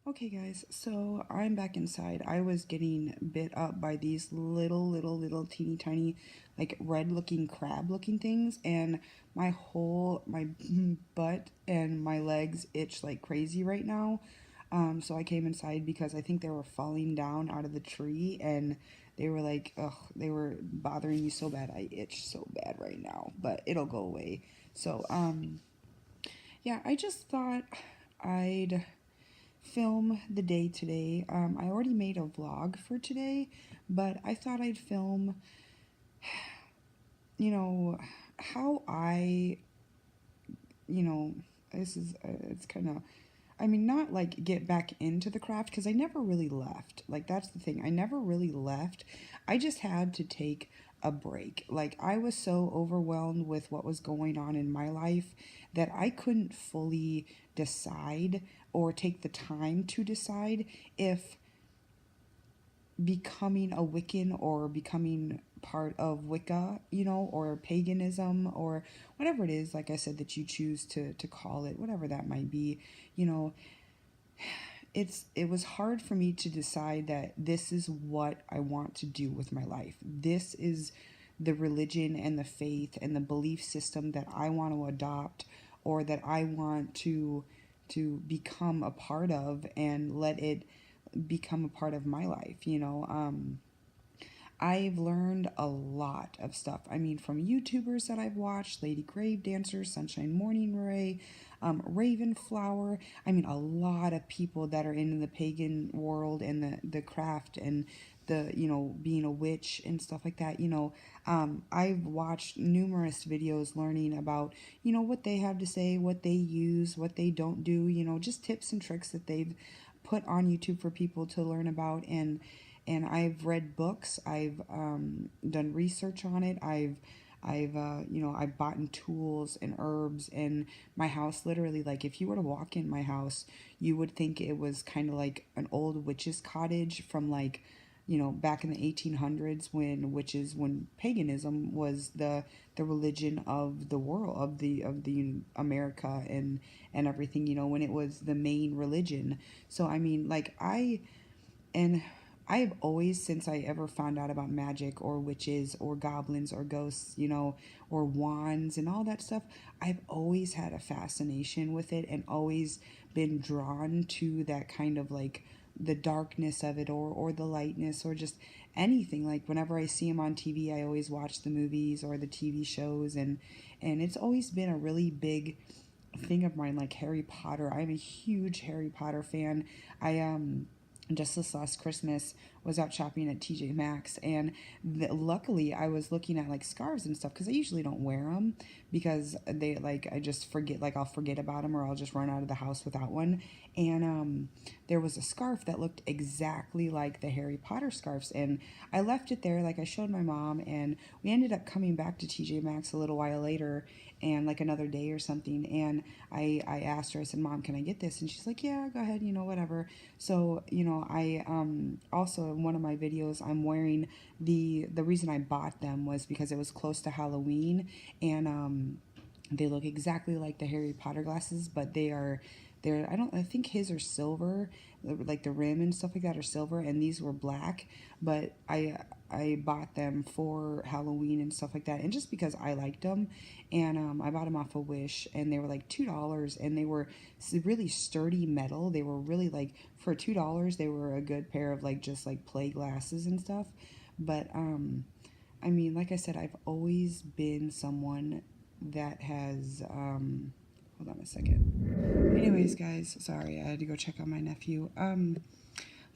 Okay, guys, so I'm back inside. I was getting bit up by these little teeny tiny, like red looking crab looking things, and my butt and my legs itch like crazy right now. So I came inside because I think they were falling down out of the tree, and they were like, ugh, they were bothering me so bad. I itch so bad right now, but it'll go away. So, yeah, I just thought I'd film the day today. I already made a vlog for today, but I thought I'd film, you know, how I, you know, this is, it's kind of, I mean, not like get back into the craft because I never really left. Like, that's the thing. I never really left. I just had to take a break. Like, I was so overwhelmed with what was going on in my life that I couldn't fully decide or take the time to decide if becoming a Wiccan or becoming part of Wicca, or paganism or whatever it is, like I said, that you choose to call it, whatever that might be, you know, it was hard for me to decide that this is what I want to do with my life. This is the religion and the faith and the belief system that I want to adopt or that I want to become a part of and let it become a part of my life, I've learned a lot of stuff. I mean, from YouTubers that I've watched, Lady Grave Dancer, Sunshine Morning Ray, Ravenflower. I mean, a lot of people that are in the pagan world and the craft and the, being a witch and stuff like that. I've watched numerous videos learning about, what they have to say, what they use, what they don't do, just tips and tricks that they've put on YouTube for people to learn about. And I've read books. I've done research on it. I've bought in tools and herbs in my house. Literally, like if you were to walk in my house, you would think it was kind of like an old witch's cottage from like, back in the 1800s when paganism was the religion of the world of the America and everything. When it was the main religion. So I mean, like and I've always, since I ever found out about magic or witches or goblins or ghosts, or wands and all that stuff, I've always had a fascination with it and always been drawn to that kind of like the darkness of it or the lightness or just anything. Like whenever I see them on TV, I always watch the movies or the TV shows, and it's always been a really big thing of mine, like Harry Potter. I'm a huge Harry Potter fan. I just this last Christmas was out shopping at TJ Maxx, and luckily I was looking at like scarves and stuff because I usually don't wear them because they like I just forget, like I'll forget about them or I'll just run out of the house without one. And there was a scarf that looked exactly like the Harry Potter scarves, and I left it there. Like I showed my mom, and we ended up coming back to TJ Maxx a little while later, and like another day or something. And I asked her, I said, Mom, can I get this? And she's like, yeah, go ahead, whatever. So, I also in one of my videos, I'm wearing the reason I bought them was because it was close to Halloween, and they look exactly like the Harry Potter glasses, but I think his are silver, like the rim and stuff like that are silver, and these were black. But I bought them for Halloween and stuff like that, and just because I liked them, and I bought them off of Wish, and they were like $2, and they were really sturdy metal. They were really like for $2, they were a good pair of like just like play glasses and stuff. But I mean, like I said, I've always been someone that has hold on a second. Anyways, guys, sorry, I had to go check on my nephew.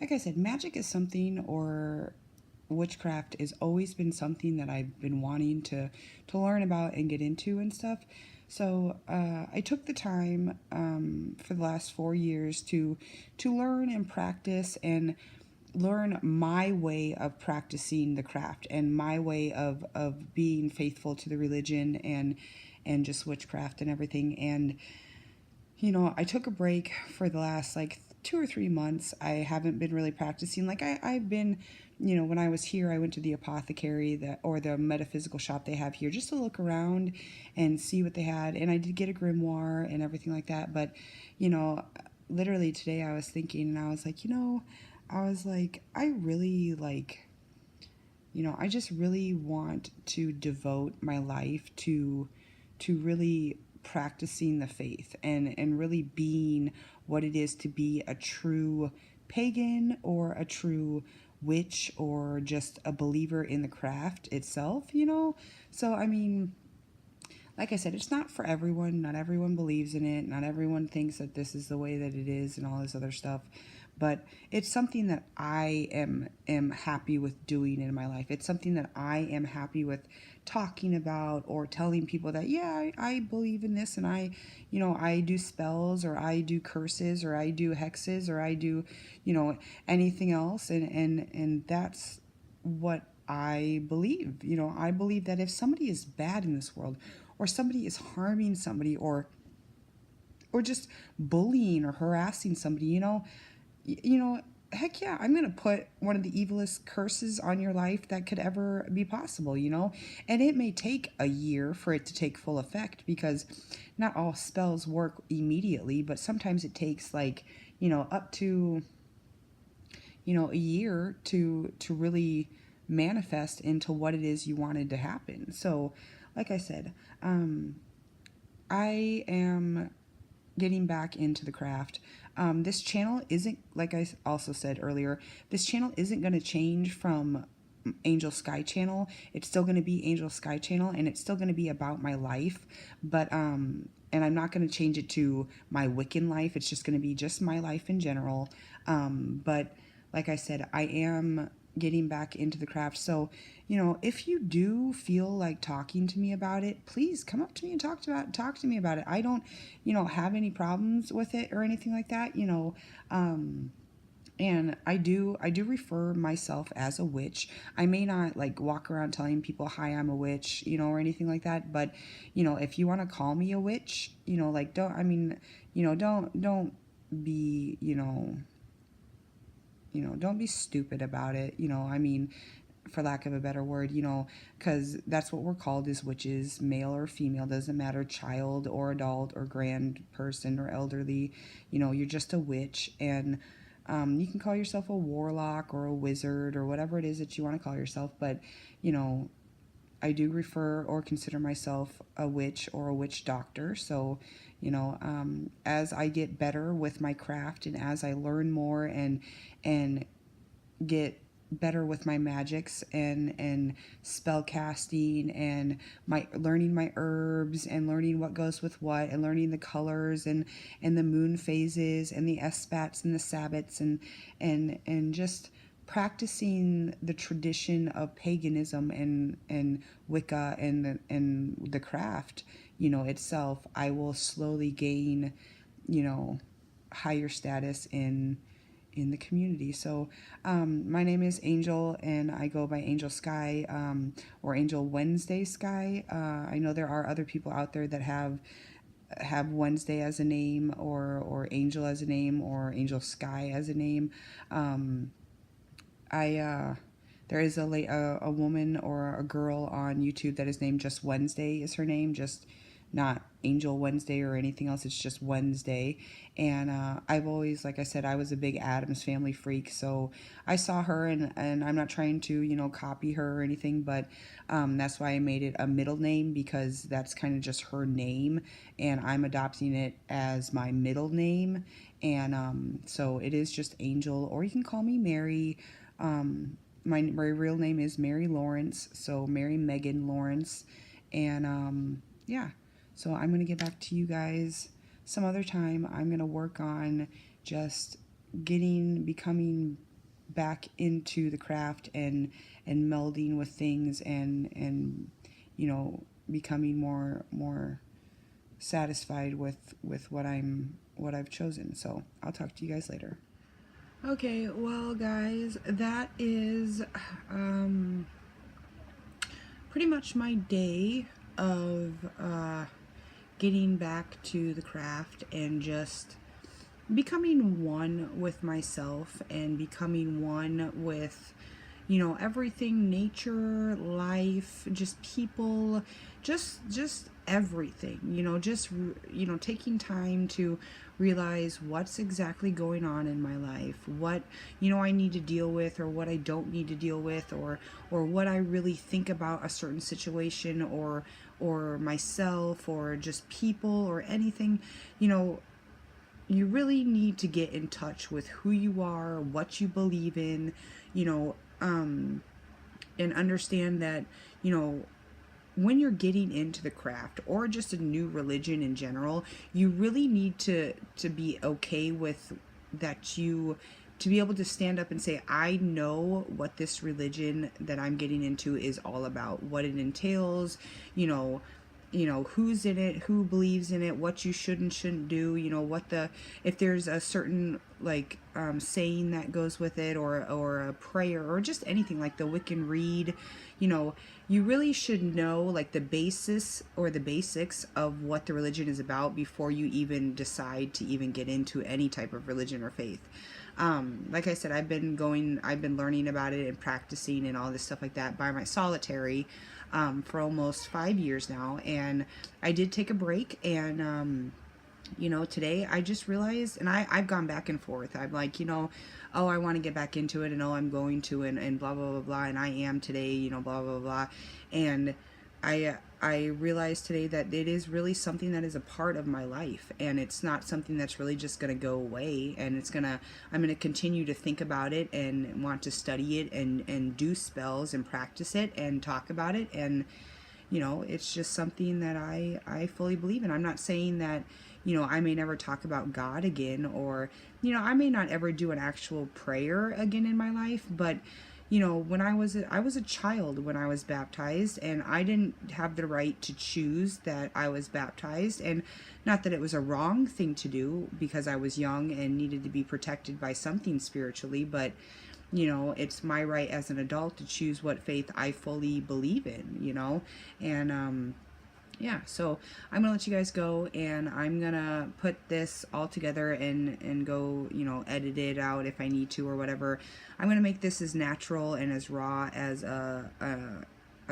Like I said, magic is something, or witchcraft has always been something that I've been wanting to learn about and get into and stuff. So I took the time for the last 4 years to learn and practice and learn my way of practicing the craft and my way of being faithful to the religion and just witchcraft and everything. And I took a break for the last like 2 or 3 months. I haven't been really practicing. Like I've been, when I was here, I went to the apothecary or the metaphysical shop they have here just to look around and see what they had. And I did get a grimoire and everything like that. But, literally today I was thinking, and I was like, I was like, I really like, I just really want to devote my life to really practicing the faith and really being what it is to be a true pagan or a true witch or just a believer in the craft itself. So I mean, like I said, it's not for everyone. Not everyone believes in it. Not everyone thinks that this is the way that it is and all this other stuff. But it's something that I am happy with doing in my life. It's something that I am happy with talking about or telling people that, yeah, I believe in this, and I do spells, or I do curses, or I do hexes, or I do, anything else. And that's what I believe. I believe that if somebody is bad in this world, or somebody is harming somebody, or just bullying or harassing somebody, heck yeah, I'm going to put one of the evilest curses on your life that could ever be possible. And it may take a year for it to take full effect, because not all spells work immediately, but sometimes it takes like, up to, a year to really manifest into what it is you wanted to happen. So, like I said, I am getting back into the craft. This channel isn't, like I also said earlier, this channel isn't going to change from Angel Sky Channel. It's still going to be Angel Sky Channel, and it's still going to be about my life, but and I'm not going to change it to my Wiccan life. It's just going to be just my life in general. But like I said, I am getting back into the craft. So, if you do feel like talking to me about it, please come up to me and talk to me about it. I don't, have any problems with it or anything like that. And I do refer myself as a witch. I may not like walk around telling people, hi, I'm a witch, or anything like that. But, if you want to call me a witch, like, don't be, don't be stupid about it. I mean, for lack of a better word, because that's what we're called as witches, male or female, doesn't matter, child or adult or grand person or elderly, you're just a witch. And you can call yourself a warlock or a wizard or whatever it is that you want to call yourself. But, I do refer or consider myself a witch or a witch doctor. So, as I get better with my craft, and as I learn more and get better with my magics and spell casting, and my learning my herbs, and learning what goes with what, and learning the colors, and the moon phases, and the espats and the sabbats, and just practicing the tradition of paganism and Wicca and the craft, itself, I will slowly gain, higher status in the community. So my name is Angel, and I go by Angel Sky, or Angel Wednesday Sky. I know there are other people out there that have Wednesday as a name, or Angel as a name, or Angel Sky as a name. There is a woman or a girl on YouTube that is named just Wednesday is her name, just not Angel Wednesday or anything else. It's just Wednesday. And I've always, like I said, I was a big Addams Family freak, so I saw her, and I'm not trying to copy her or anything, but that's why I made it a middle name, because that's kind of just her name, and I'm adopting it as my middle name. And so it is just Angel, or you can call me Mary. My real name is Mary Lawrence, so Mary Megan Lawrence. And yeah, so I'm going to get back to you guys some other time. I'm going to work on just becoming back into the craft, and melding with things, and becoming more satisfied with what I've chosen. So I'll talk to you guys later. Okay, well, guys, that is pretty much my day of getting back to the craft, and just becoming one with myself, and becoming one with everything, nature, life, just people, just everything, just, taking time to realize what's exactly going on in my life, what, I need to deal with, or what I don't need to deal with, or what I really think about a certain situation, or myself, or just people, or anything. You really need to get in touch with who you are, what you believe in, you know, and understand that, you know, when you're getting into the craft or just a new religion in general, you really need to be okay with that, you to be able to stand up and say, I know what this religion that I'm getting into is all about, what it entails, who's in it, who believes in it, what you should and shouldn't do, what the, if there's a certain, like, saying that goes with it, or a prayer, or just anything like the Wiccan Rede. You really should know, like, the basis or the basics of what the religion is about before you even decide to even get into any type of religion or faith. Like I said, I've been learning about it and practicing and all this stuff like that by my solitary, for almost 5 years now. And I did take a break, and today I just realized, and I've gone back and forth. I'm like, oh, I want to get back into it, and oh, I'm going to, and blah, blah, blah, blah, and I am today, blah, blah, blah. And I realized today that it is really something that is a part of my life, and it's not something that's really just going to go away, and I'm going to continue to think about it and want to study it, and do spells and practice it and talk about it. And it's just something that I fully believe in. I'm not saying that, I may never talk about God again, or, I may not ever do an actual prayer again in my life, but, when I was a child when I was baptized, and I didn't have the right to choose that I was baptized. And not that it was a wrong thing to do, because I was young and needed to be protected by something spiritually, but it's my right as an adult to choose what faith I fully believe in. And yeah, so I'm gonna let you guys go, and I'm gonna put this all together and go, edit it out if I need to, or whatever. I'm gonna make this as natural and as raw as a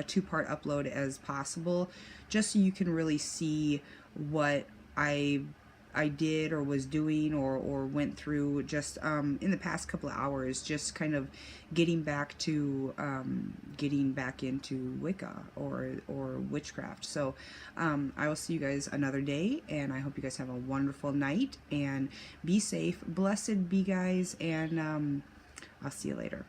two-part upload as possible, just so you can really see what I did or was doing, or went through just in the past couple of hours, just kind of getting back into Wicca or witchcraft. So I will see you guys another day, and I hope you guys have a wonderful night, and be safe. Blessed be, guys, and I'll see you later.